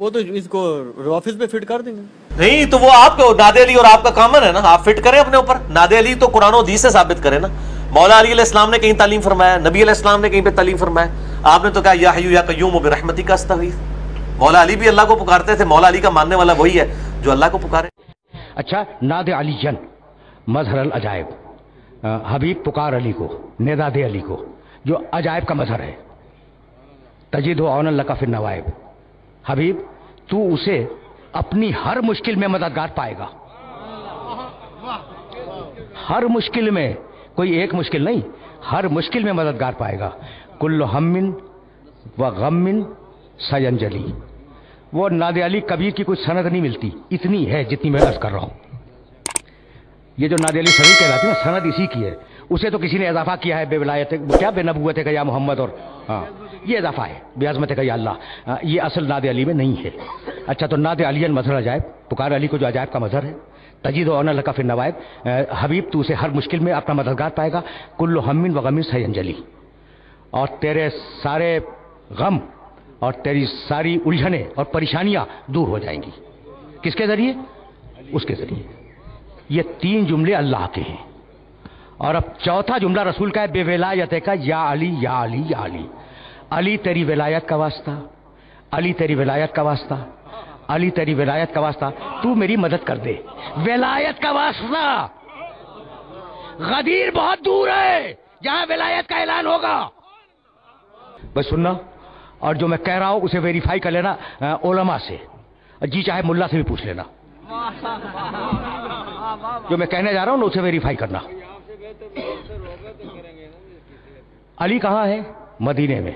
وہ تو اس کو آفس پہ فٹ کر دیں گے. نہیں تو وہ آپ کو نادے علی اور آپ کا کامن ہے نا, آپ فٹ کریں اپنے اوپر. نادے علی تو قرآن و حدیث سے ثابت کرے نا. مولا علی علیہ السلام نے کہیں تعلیم فرمایا, نبی علیہ السلام نے کہیں پہ تعلیم فرمایا. آپ نے تو کہا یا حیو یا قیوم برحمتک استغیث. مولا علی بھی اللہ کو پکارتے تھے. مولا علی کا ماننے والا وہی ہے جو اللہ کو پکارے. اچھا, ناد علی جن مظہر العجائب, حبیب پکار علی کو, نداد علی کو, جو عجائب کا مظہر ہے. تجد عون لک فی النوائب, حبیب تو اسے اپنی ہر مشکل میں مددگار پائے گا. ہر مشکل میں, کوئی ایک مشکل نہیں, ہر مشکل میں مددگار پائے گا. کل ہم و غم سینجلی. وہ ناد علی کبیر کی کوئی سند نہیں ملتی, اتنی ہے جتنی میں عرض کر رہا ہوں. یہ جو ناد علی صحیح کہلاتی ہے نا, سند اسی کی ہے. اسے تو کسی نے اضافہ کیا ہے بے ولایت, کیا بے نبوت کا یا محمد, اور ہاں یہ اضافہ ہے بے عظمت کا یا اللہ. یہ اصل ناد علی میں نہیں ہے. اچھا, تو ناد علی مظہر عجائب, پکار علی کو جو عجائب کا مظہر ہے. تجید و لک فی النوائب, حبیب تو اسے ہر مشکل میں اپنا مددگار پائے گا. کل ہم و غم سینجلی, اور تیرے سارے غم اور تیری ساری الجھنیں اور پریشانیاں دور ہو جائیں گی. کس کے ذریعے؟ اس کے ذریعے. یہ تین جملے اللہ کے ہیں. اور اب چوتھا جملہ رسول کا ہے, بے ولایت کا یا علی یا علی یا علی. علی تیری ولایت کا واسطہ, علی تیری ولایت کا واسطہ, علی تیری ولایت کا واسطہ, تو میری مدد کر دے. ولایت کا واسطہ. غدیر بہت دور ہے جہاں ولایت کا اعلان ہوگا. بس سننا, اور جو میں کہہ رہا ہوں اسے ویریفائی کر لینا علماء سے, جی چاہے ملا سے بھی پوچھ لینا. جو میں کہنے جا رہا ہوں نا اسے ویریفائی کرنا. علی کہاں ہے؟ مدینے میں.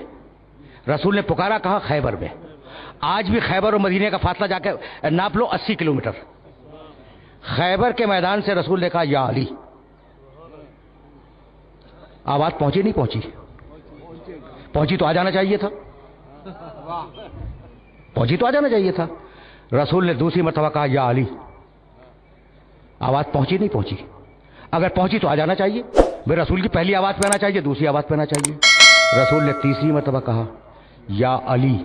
رسول نے پکارا کہاں؟ خیبر میں. آج بھی خیبر اور مدینے کا فاصلہ جا کے ناپ لو, 80 کلومیٹر. خیبر کے میدان سے رسول نے کہا یا علی. آواز پہنچی نہیں پہنچی؟ پہنچی تو آ جانا چاہیے تھا. پہنچی تو آ جانا چاہیے تھا. رسول نے دوسری مرتبہ کہا یا علی. آواز پہنچی نہیں پہنچی؟ اگر پہنچی تو آ جانا چاہیے. بھائی رسول کی پہلی آواز پہ آنا چاہیے, دوسری آواز پہ آنا چاہیے. رسول نے تیسری مرتبہ کہا یا علی.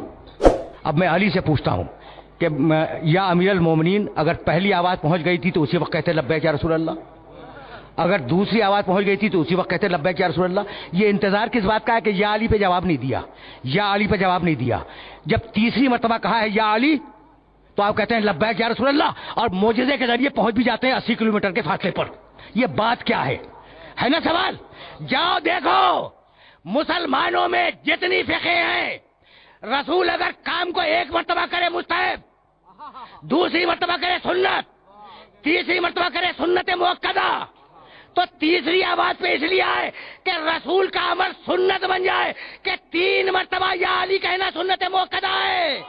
اب میں علی سے پوچھتا ہوں کہ یا امیر المومنین, اگر پہلی آواز پہنچ گئی تھی تو اسی وقت کہتے لبیک یا رسول اللہ. اگر دوسری آواز پہنچ گئی تھی تو اسی وقت کہتے لبیک یا رسول اللہ. یہ انتظار کس بات کا ہے کہ یا علی پہ جواب نہیں دیا, یا علی پہ جواب نہیں دیا. جب تیسری مرتبہ کہا ہے یا علی تو آپ کہتے ہیں لبیک یا رسول اللہ, اور معجزے کے ذریعے پہنچ بھی جاتے ہیں 80 کلومیٹر کے فاصلے پر. یہ بات کیا ہے نا سوال؟ جاؤ دیکھو مسلمانوں میں جتنی فقہ ہیں, رسول اگر کام کو ایک مرتبہ کرے مستحب, دوسری مرتبہ کرے سنت, تیسری مرتبہ کرے سنت مؤکدہ, تو تیسری آواز پہ اس لیے آئے کہ رسول کا امر سنت بن جائے کہ 3 مرتبہ یا علی کہنا سنت مؤکدہ ہے.